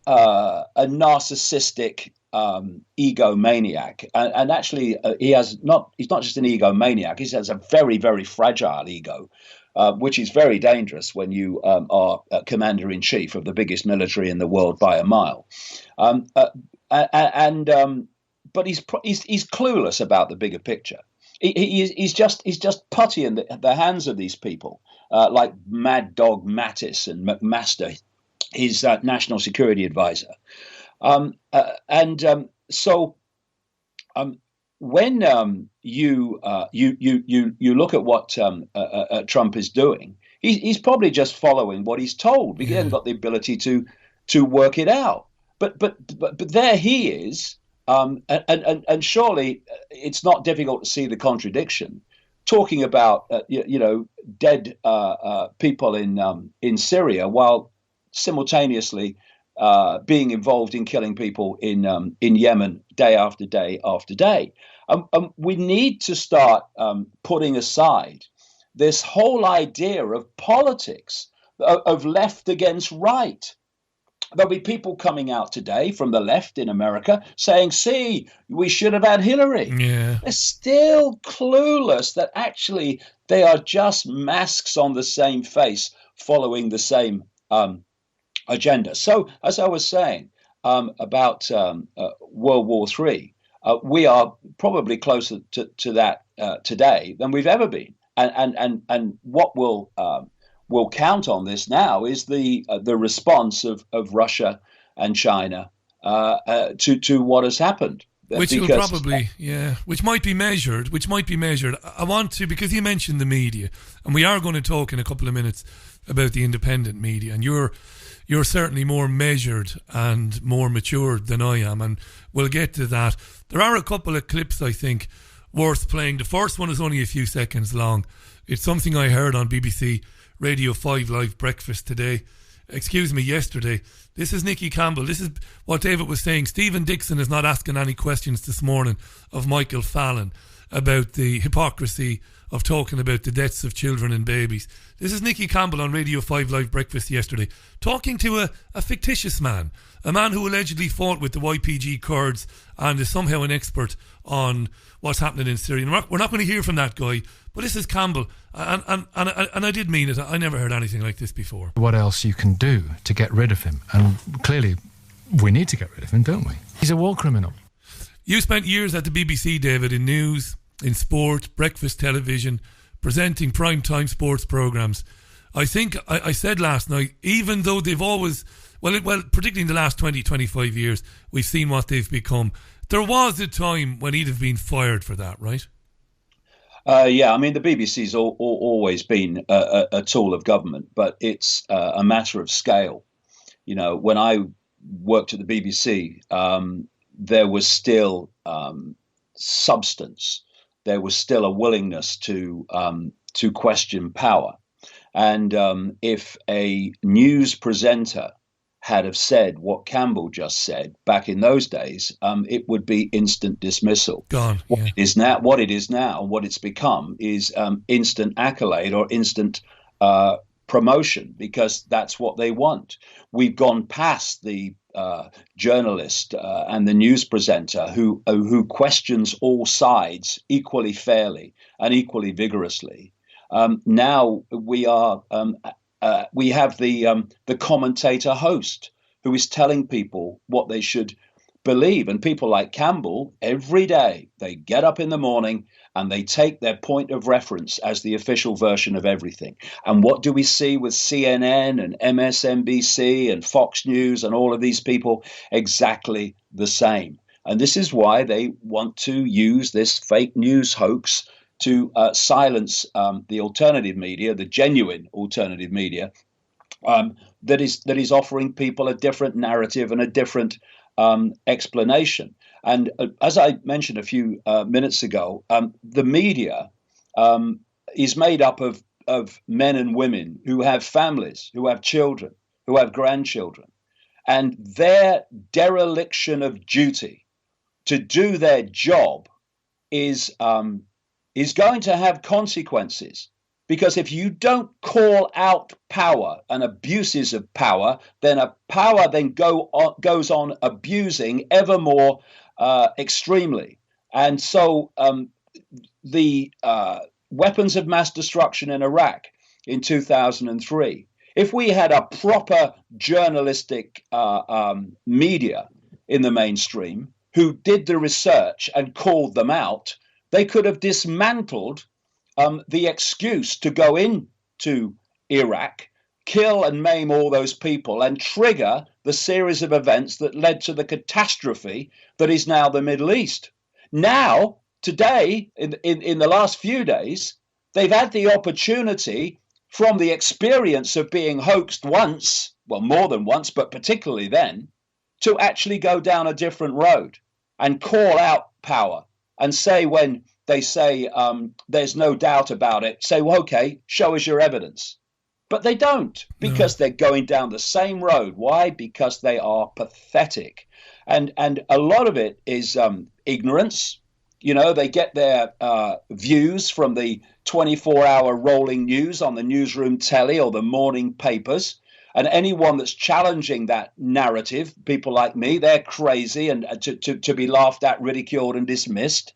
narcissistic egomaniac, and actually he's not just an egomaniac. He has a very, very fragile ego, which is very dangerous when you are commander-in-chief of the biggest military in the world by a mile. But he's clueless about the bigger picture. He's just putty in the hands of these people, like Mad Dog Mattis and McMaster, his national security advisor. When you look at what Trump is doing, he's probably just following what he's told, because he hasn't got the ability to work it out. But there he is, and surely it's not difficult to see the contradiction, talking about dead people in Syria while simultaneously being involved in killing people in Yemen day after day after day. We need to start putting aside this whole idea of politics, of left against right. There'll be people coming out today from the left in America saying, see, we should have had Hillary. Yeah. They're still clueless that actually They are just masks on the same face, following the same agenda. So, as I was saying about World War III, we are probably closer to that today than we've ever been. And what will count on this now is the response of Russia and China to what has happened. Which will probably, which might be measured. I want to, because you mentioned the media, and we are going to talk in a couple of minutes about the independent media, and you're certainly more measured and more matured than I am, and we'll get to that. There are a couple of clips I think worth playing. The first one is only a few seconds long. It's something I heard on BBC Radio 5 Live Breakfast yesterday. This is Nicky Campbell. This is what David was saying. Stephen Dixon is not asking any questions this morning of Michael Fallon about the hypocrisy of talking about the deaths of children and babies. This is Nicky Campbell on Radio 5 Live Breakfast yesterday, talking to a fictitious man, a man who allegedly fought with the YPG Kurds and is somehow an expert on what's happening in Syria. And we're not going to hear from that guy, but this is Campbell, and I did mean it. I never heard anything like this before. What else you can do to get rid of him? And clearly we need to get rid of him, don't we? He's a war criminal. You spent years at the BBC, David, in news, in sport, breakfast television, presenting prime-time sports programmes. I think I said last night, even though they've always, well, particularly in the last 20, 25 years, we've seen what they've become. There was a time when he'd have been fired for that, right? Yeah, I mean, the BBC's always been a tool of government, but it's a matter of scale. You know, when I worked at the BBC, there was still substance. There was still a willingness to question power. And if a news presenter had have said what Campbell just said back in those days, it would be instant dismissal. Gone. Yeah. What it is now, what it's become is instant accolade or instant promotion, because that's what they want. We've gone past the journalist and the news presenter who questions all sides equally fairly and equally vigorously. Now we have the commentator host who is telling people what they should believe. And people like Campbell, every day they get up in the morning and they take their point of reference as the official version of everything. And what do we see with CNN and MSNBC and Fox News and all of these people? Exactly the same. And this is why they want to use this fake news hoax to silence the alternative media, the genuine alternative media, that is offering people a different narrative and a different explanation. And as I mentioned a few minutes ago, the media is made up of men and women who have families, who have children, who have grandchildren, and their dereliction of duty to do their job is going to have consequences. Because if you don't call out power and abuses of power, then a power then goes on abusing ever more extremely. And so the weapons of mass destruction in Iraq in 2003, if we had a proper journalistic media in the mainstream who did the research and called them out, they could have dismantled the excuse to go into Iraq, kill and maim all those people, and trigger the series of events that led to the catastrophe that is now the Middle East. Now, today, in the last few days, they've had the opportunity from the experience of being hoaxed once, well, more than once, but particularly then, to actually go down a different road and call out power and say, when they say there's no doubt about it, say, well, okay, show us your evidence. But they don't, because they're going down the same road. Why? Because they are pathetic. And a lot of it is ignorance. You know, they get their views from the 24-hour rolling news on the newsroom telly or the morning papers. And anyone that's challenging that narrative, people like me, they're crazy and to be laughed at, ridiculed and dismissed.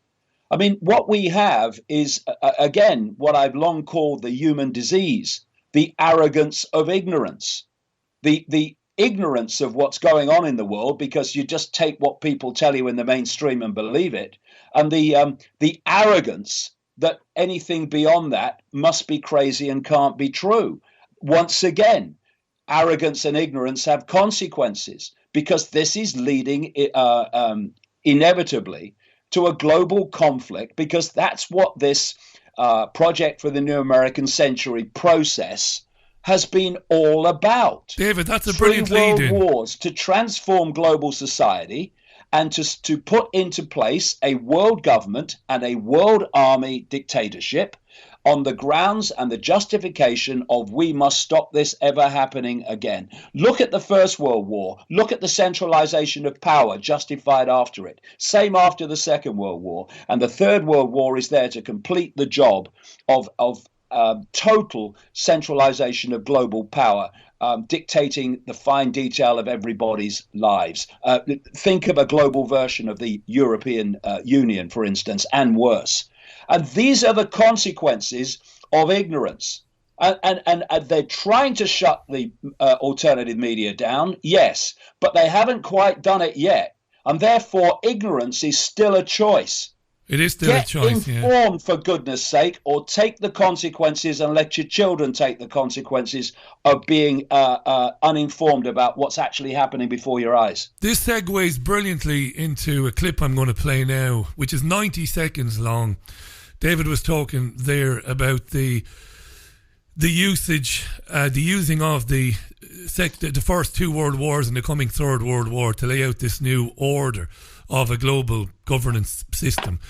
I mean, what we have is, again, what I've long called the human disease, the arrogance of ignorance, the ignorance of what's going on in the world, because you just take what people tell you in the mainstream and believe it, and the arrogance that anything beyond that must be crazy and can't be true. Once again, arrogance and ignorance have consequences, because this is leading inevitably to a global conflict, because that's what this Project for the New American Century process has been all about. David, that's a brilliant lead-in. 3 world wars to transform global society and to put into place a world government and a world army dictatorship on the grounds and the justification of we must stop this ever happening again. Look at the First World War. Look at the centralization of power justified after it. Same after the Second World War. And the Third World War is there to complete the job of total centralization of global power, dictating the fine detail of everybody's lives. Think of a global version of the European Union, for instance, and worse. And these are the consequences of ignorance. And they're trying to shut the alternative media down, yes, but they haven't quite done it yet. And therefore, ignorance is still a choice. It is still a choice, Get informed, for goodness sake, or take the consequences and let your children take the consequences of being uninformed about what's actually happening before your eyes. This segues brilliantly into a clip I'm going to play now, which is 90 seconds long. David was talking there about the using of the first 2 world wars and the coming Third World War to lay out this new order of a global governance system.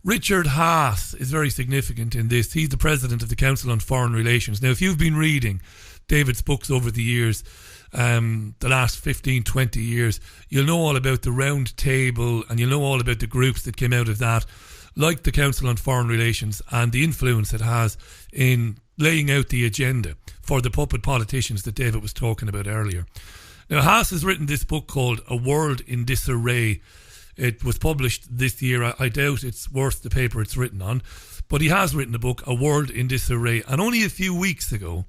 Richard Haas is very significant in this. He's the president of the Council on Foreign Relations. Now, if you've been reading David's books over the years, the last 15, 20 years, you'll know all about the round table, and you'll know all about the groups that came out of that, like the Council on Foreign Relations, and the influence it has in laying out the agenda for the puppet politicians that David was talking about earlier. Now, Haas has written this book called A World in Disarray. It was published this year. I doubt it's worth the paper it's written on, but he has written a book, A World in Disarray. And only a few weeks ago,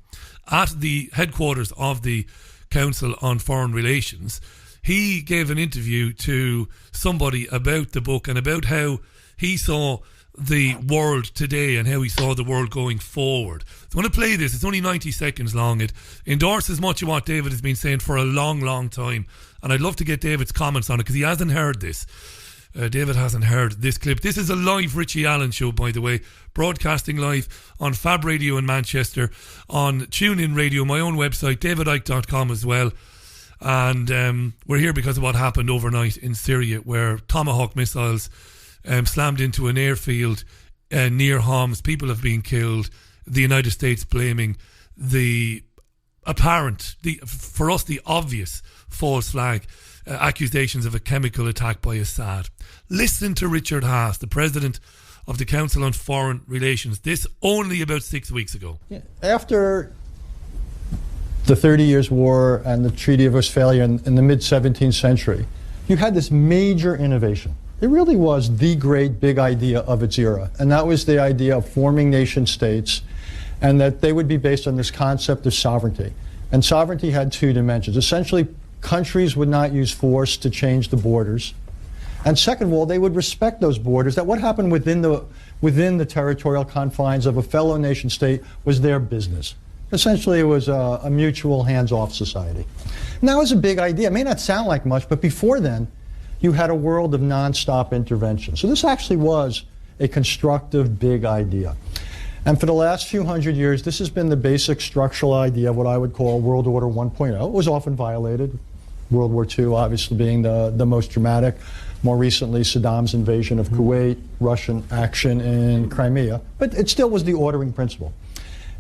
at the headquarters of the Council on Foreign Relations, he gave an interview to somebody about the book and about how he saw the world today and how he saw the world going forward. So I'm going to play this. It's only 90 seconds long. It endorses much of what David has been saying for a long, long time. And I'd love to get David's comments on it, because he hasn't heard this. David hasn't heard this clip. This is a live Richie Allen show, by the way, broadcasting live on Fab Radio in Manchester, on TuneIn Radio, my own website, davidicke.com as well. And we're here because of what happened overnight in Syria, where Tomahawk missiles slammed into an airfield near Homs. People have been killed. The United States blaming the for us, the obvious false flag accusations of a chemical attack by Assad. Listen to Richard Haas, the president of the Council on Foreign Relations. This only about 6 weeks ago. After the 30 Years' War and the Treaty of Westphalia in the mid-17th century, you had this major innovation. It really was the great big idea of its era, and that was the idea of forming nation states, and that they would be based on this concept of sovereignty. And sovereignty had 2 dimensions. Essentially, countries would not use force to change the borders. And second of all, they would respect those borders, that what happened within the territorial confines of a fellow nation state was their business. Essentially, it was a mutual hands-off society. And that was a big idea. It may not sound like much, but before then, you had a world of non-stop intervention. So this actually was a constructive, big idea. And for the last few hundred years, this has been the basic structural idea of what I would call World Order 1.0. It was often violated, World War II obviously being the most dramatic. More recently, Saddam's invasion of Kuwait, Russian action in Crimea. But it still was the ordering principle.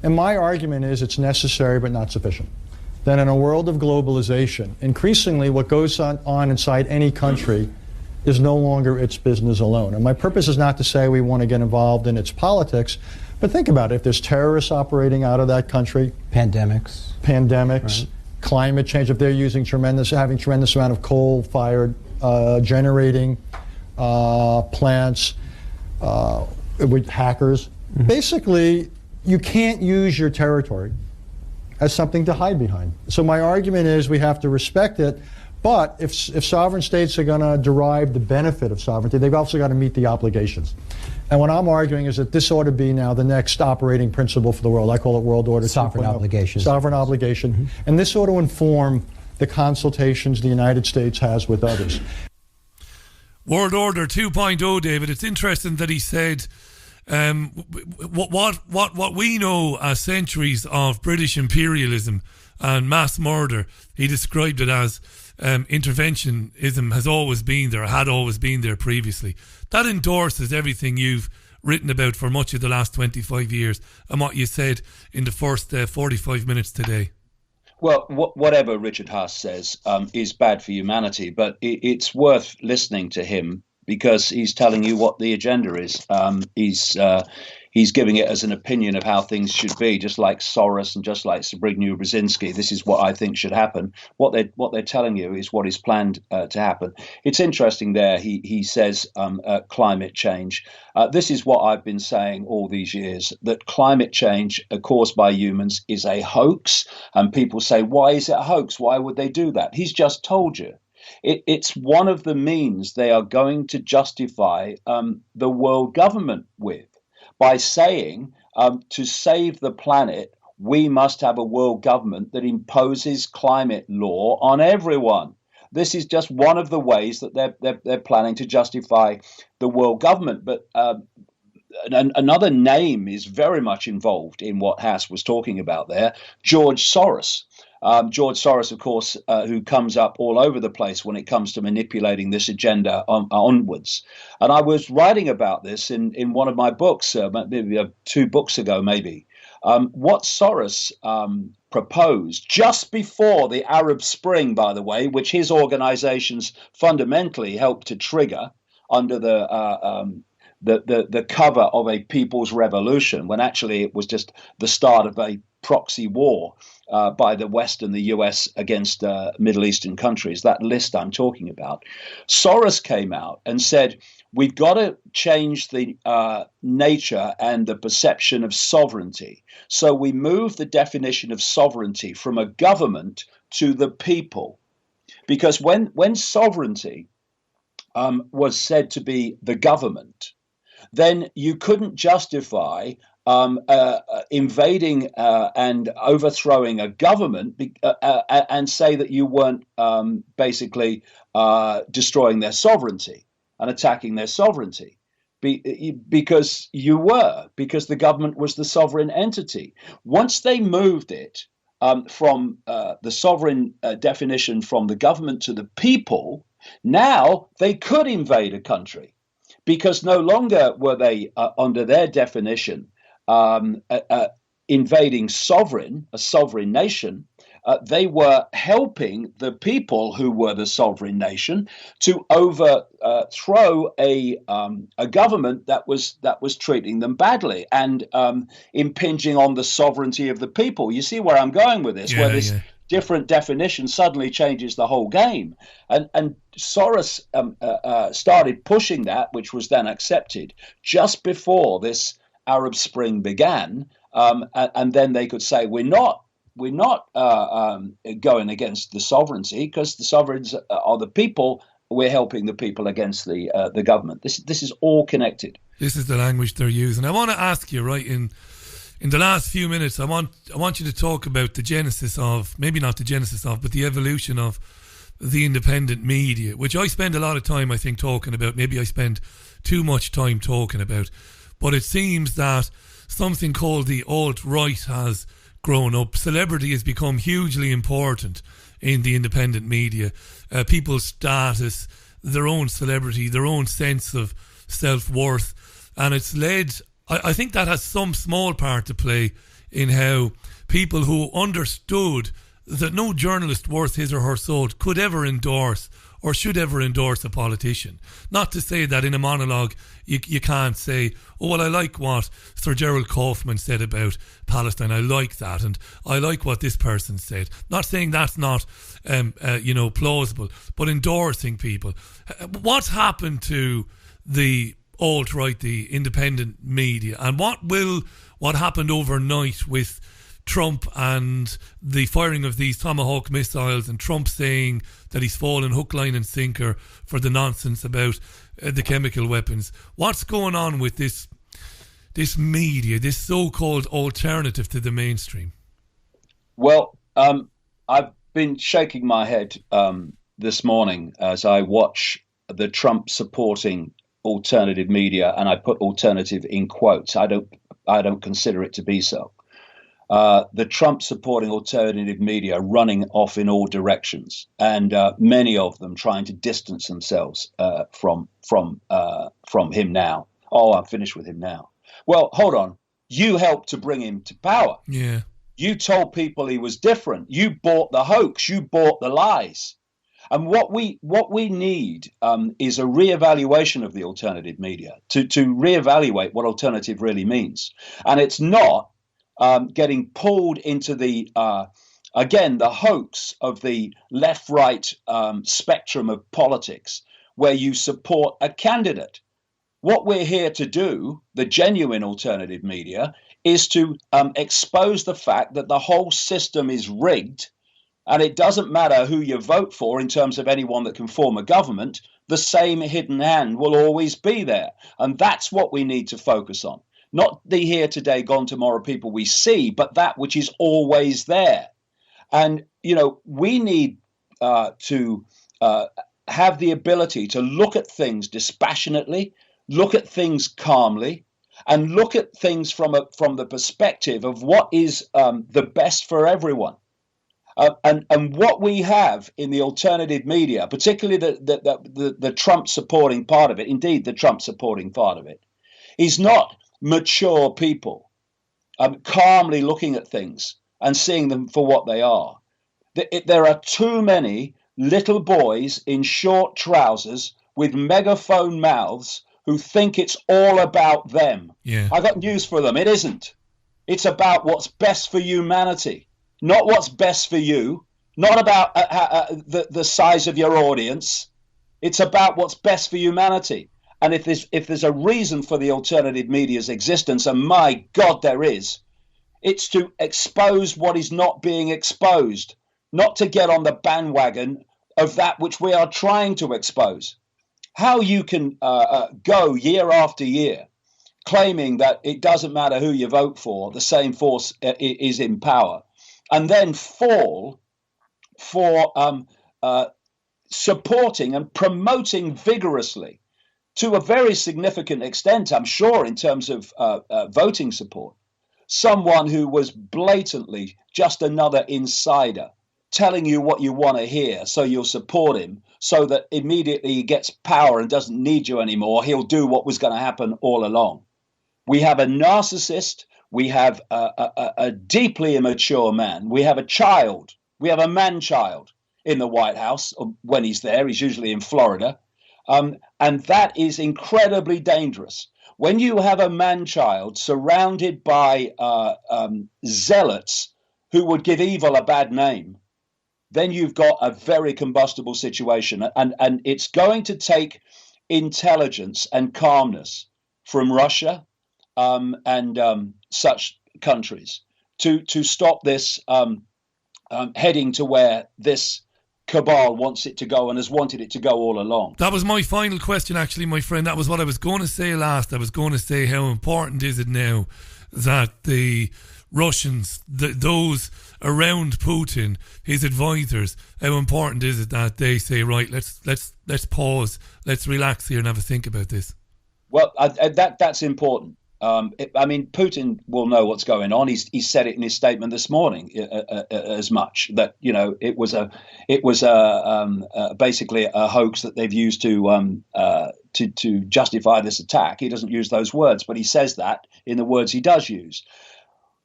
And my argument is it's necessary but not sufficient. That in a world of globalization, increasingly what goes on inside any country is no longer its business alone. And my purpose is not to say we want to get involved in its politics, but think about it. If there's terrorists operating out of that country, pandemics, right. Climate change, if they're having tremendous amount of coal-fired generating plants, with hackers. Basically, you can't use your territory as something to hide behind. So my argument is we have to respect it, but if sovereign states are going to derive the benefit of sovereignty, they've also got to meet the obligations. And what I'm arguing is that this ought to be now the next operating principle for the world. I call it World Order 2.0. Sovereign obligation. Sovereign obligation. And this ought to inform the consultations the United States has with others. World Order 2.0, David. It's interesting that he said what we know as centuries of British imperialism and mass murder, he described it as interventionism has always been there, had always been there previously. That endorses everything you've written about for much of the last 25 years and what you said in the first 45 minutes today. Well, whatever Richard Haas says is bad for humanity, but it's worth listening to him because he's telling you what the agenda is. He's giving it as an opinion of how things should be, just like Soros and just like Zbigniew Brzezinski. This is what I think should happen. What they're telling you is what is planned to happen. It's interesting there. He says climate change. This is what I've been saying all these years, that climate change caused by humans is a hoax. And people say, why is it a hoax? Why would they do that? He's just told you. It's one of the means they are going to justify the world government with, by saying to save the planet, we must have a world government that imposes climate law on everyone. This is just one of the ways that they're planning to justify the world government. But another name is very much involved in what Haas was talking about there, George Soros. George Soros, of course, who comes up all over the place when it comes to manipulating this agenda onwards. And I was writing about this in one of my books, maybe 2 books ago, maybe. What Soros proposed just before the Arab Spring, by the way, which his organizations fundamentally helped to trigger under the cover of a people's revolution, when actually it was just the start of a proxy war by the West and the US against Middle Eastern countries, that list I'm talking about. Soros came out and said, we've got to change the nature and the perception of sovereignty. So we move the definition of sovereignty from a government to the people. Because when sovereignty was said to be the government, then you couldn't justify invading and overthrowing a government and say that you weren't basically destroying their sovereignty and attacking their sovereignty. Because the government was the sovereign entity. Once they moved it from the sovereign definition from the government to the people, now they could invade a country. Because no longer were they, under their definition, invading a sovereign nation. They were helping the people who were the sovereign nation to overthrow a government that was treating them badly and impinging on the sovereignty of the people. You see where I'm going with this? Different definition suddenly changes the whole game. And Soros started pushing that, which was then accepted just before this Arab Spring began. And then they could say, we're not going against the sovereignty because the sovereigns are the people. We're helping the people against the government. This is all connected. This is the language they're using. I want to ask you, right, in the last few minutes, I want you to talk about the genesis of, maybe not the genesis of, but the evolution of the independent media, which I spend a lot of time, I think, talking about. Maybe I spend too much time talking about. But it seems that something called the alt-right has grown up. Celebrity has become hugely important in the independent media. People's status, their own celebrity, their own sense of self-worth. And it's led... I think that has some small part to play in how people who understood that no journalist worth his or her salt could ever endorse or should ever endorse a politician. Not to say that in a monologue you can't say, oh, well, I like what Sir Gerald Kaufman said about Palestine. I like that, and I like what this person said. Not saying that's not, plausible, but endorsing people. What's happened to the alt-right, the independent media, and what happened overnight with Trump and the firing of these Tomahawk missiles, and Trump saying that he's fallen hook, line and sinker for the nonsense about the chemical weapons. What's going on with this media, this so-called alternative to the mainstream? Well, I've been shaking my head this morning as I watch the Trump supporting alternative media, and I put alternative in quotes. I don't consider it to be so. The Trump supporting alternative media running off in all directions, and many of them trying to distance themselves from him now. Oh, I'm finished with him now. Well, hold on. You helped to bring him to power. Yeah. You told people he was different. You bought the hoax. You bought the lies. And what we need is a reevaluation of the alternative media to reevaluate what alternative really means. And it's not getting pulled into the hoax of the left-right spectrum of politics, where you support a candidate. What we're here to do, the genuine alternative media, is to expose the fact that the whole system is rigged, and it doesn't matter who you vote for in terms of anyone that can form a government, the same hidden hand will always be there. And that's what we need to focus on. Not the here today, gone tomorrow people we see, but that which is always there. And, we need to have the ability to look at things dispassionately, look at things calmly, and look at things from the perspective of what is the best for everyone. And what we have in the alternative media, particularly the Trump supporting part of it, indeed the Trump supporting part of it, is not mature people calmly looking at things and seeing them for what they are. There are too many little boys in short trousers with megaphone mouths who think it's all about them. Yeah. I got news for them. It isn't. It's about what's best for humanity. Not what's best for you, not about the size of your audience. It's about what's best for humanity. And if there's a reason for the alternative media's existence, and my God, there is, it's to expose what is not being exposed, not to get on the bandwagon of that which we are trying to expose. How you can go year after year claiming that it doesn't matter who you vote for, the same force is in power, and then fall for supporting and promoting vigorously, to a very significant extent, I'm sure, in terms of voting support, someone who was blatantly just another insider telling you what you want to hear so you'll support him, so that immediately he gets power and doesn't need you anymore, he'll do what was going to happen all along. We have a narcissist. We have a deeply immature man. We have a child. We have a man-child in the White House. When he's there, he's usually in Florida. And that is incredibly dangerous. When you have a man-child surrounded by zealots who would give evil a bad name, then you've got a very combustible situation. And it's going to take intelligence and calmness from Russia and such countries to stop this heading to where this cabal wants it to go and has wanted it to go all along. That was my final question, actually, my friend. That was what I was going to say last. I was going to say, how important is it now that the Russians, those around Putin, his advisors, how important is it that they say, right, let's pause, let's relax here and have a think about this? Well, that's important. Putin will know what's going on. He said it in his statement this morning as much, that it was basically a hoax that they've used to justify this attack. He doesn't use those words, but he says that in the words he does use.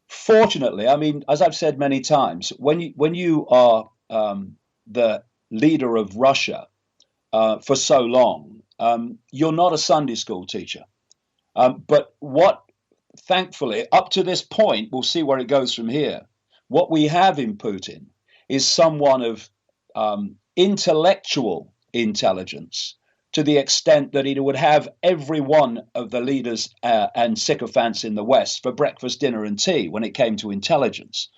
Fortunately, as I've said many times, when you are the leader of Russia for so long, you're not a Sunday school teacher. But what, thankfully, up to this point, we'll see where it goes from here. What we have in Putin is someone of intellectual intelligence to the extent that he would have every one of the leaders and sycophants in the West for breakfast, dinner, and tea when it came to intelligence.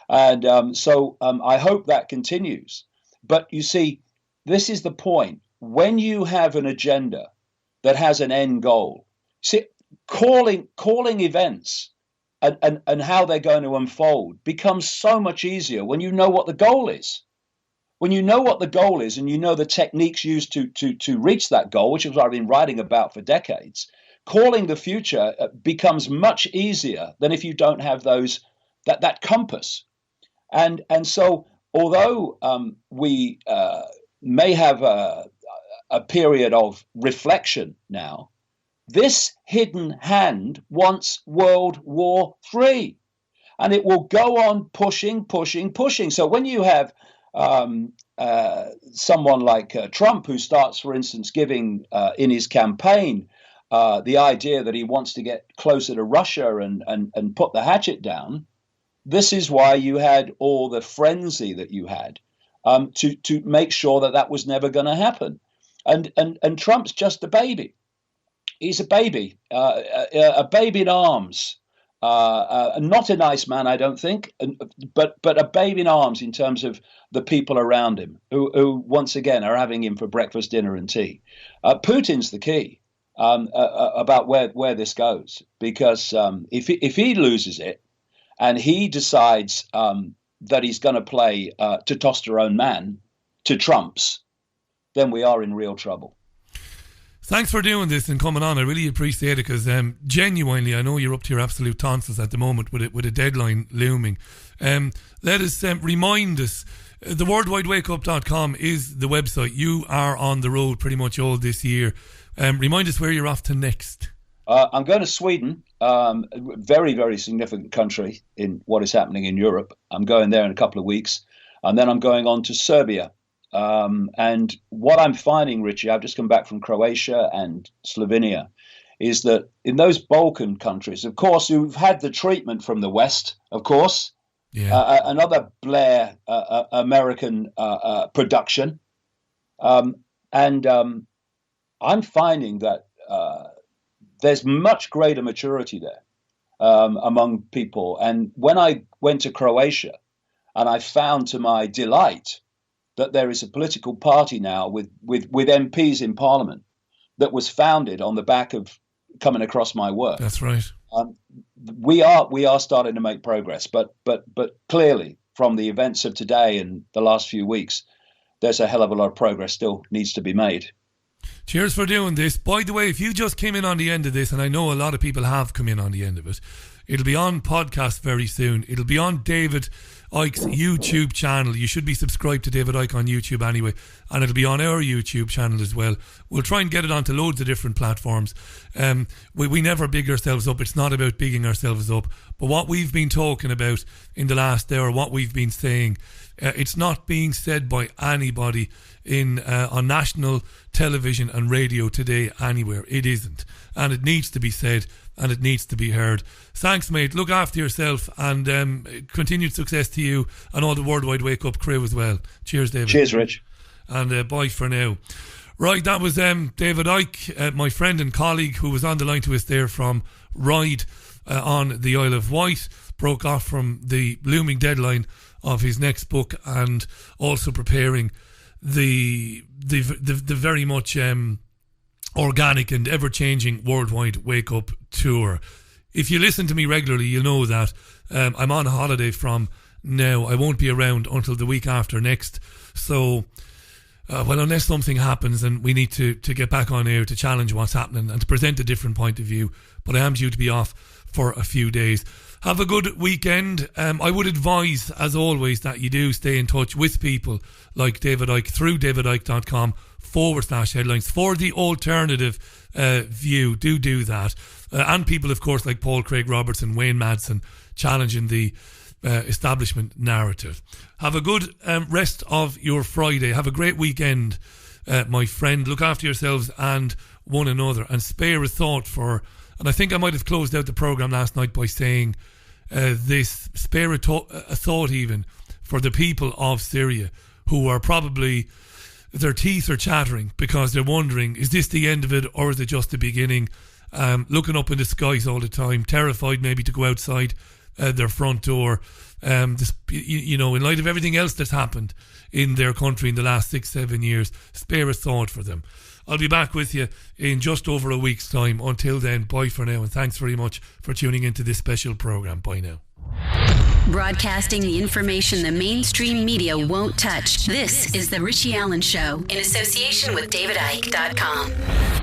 And so I hope that continues. But you see, this is the point. When you have an agenda that has an end goal, see, calling events and how they're going to unfold becomes so much easier when you know what the goal is. When you know what the goal is and you know the techniques used to reach that goal, which is what I've been writing about for decades, calling the future becomes much easier than if you don't have that compass. And so, although we may have a period of reflection now, this hidden hand wants World War III, and it will go on pushing. So when you have someone like Trump, who starts, for instance, giving in his campaign the idea that he wants to get closer to Russia and put the hatchet down, this is why you had all the frenzy that you had to make sure that was never going to happen. And Trump's just a baby. He's a baby in arms. Not a nice man, I don't think, but a baby in arms in terms of the people around him who once again are having him for breakfast, dinner, and tea. Putin's the key about where this goes, because if he loses it and he decides that he's going to play testosterone man to Trump's, then we are in real trouble. Thanks for doing this and coming on. I really appreciate it, because genuinely, I know you're up to your absolute tonsils at the moment with a deadline looming. Let us remind us, the worldwidewakeup.com is the website. You are on the road pretty much all this year. Remind us where you're off to next. I'm going to Sweden, a very, very significant country in what is happening in Europe. I'm going there in a couple of weeks, and then I'm going on to Serbia. And what I'm finding, Richie, I've just come back from Croatia and Slovenia, is that in those Balkan countries, of course, who've had the treatment from the West, of course, another Blair American production. And I'm finding that there's much greater maturity there among people. And when I went to Croatia, and I found to my delight that there is a political party now with MPs in Parliament that was founded on the back of coming across my work. That's right. We are starting to make progress, but clearly from the events of today and the last few weeks, there's a hell of a lot of progress still needs to be made. Cheers for doing this. By the way, if you just came in on the end of this, and I know a lot of people have come in on the end of it, it'll be on podcast very soon. It'll be on David Icke's YouTube channel. You should be subscribed to David Icke on YouTube anyway, and it'll be on our YouTube channel as well. We'll try and get it onto loads of different platforms. We never big ourselves up. It's not about bigging ourselves up, but what we've been talking about in the last hour, what we've been saying, it's not being said by anybody on national television and radio today anywhere. It isn't, and it needs to be said, and it needs to be heard. Thanks, mate. Look after yourself, and continued success to you and all the Worldwide Wake Up crew as well. Cheers, David. Cheers, Rich. And bye for now. Right, that was David Icke, my friend and colleague, who was on the line to us there from Ride on the Isle of Wight. Broke off from the looming deadline of his next book, and also preparing the very much organic and ever-changing Worldwide Wake Up tour. If you listen to me regularly, you'll know that I'm on a holiday from now. I won't be around until the week after next. So, unless something happens and we need to get back on air to challenge what's happening and to present a different point of view, but I am due to be off for a few days. Have a good weekend. I would advise, as always, that you do stay in touch with people like David Icke through davidicke.com/headlines for the alternative view. Do that. And people, of course, like Paul Craig Robertson, Wayne Madsen, challenging the establishment narrative. Have a good rest of your Friday. Have a great weekend, my friend. Look after yourselves and one another, and spare a thought for, and I think I might have closed out the programme last night by saying this, spare a thought even for the people of Syria, who are probably their teeth are chattering because they're wondering, is this the end of it or is it just the beginning? Looking up in the skies all the time, terrified maybe to go outside their front door. In light of everything else that's happened in their country in the last 6-7 years, spare a thought for them. I'll be back with you in just over a week's time. Until then, bye for now, and thanks very much for tuning into this special programme. Bye now. Broadcasting the information the mainstream media won't touch. This is The Richie Allen Show in association with DavidIcke.com.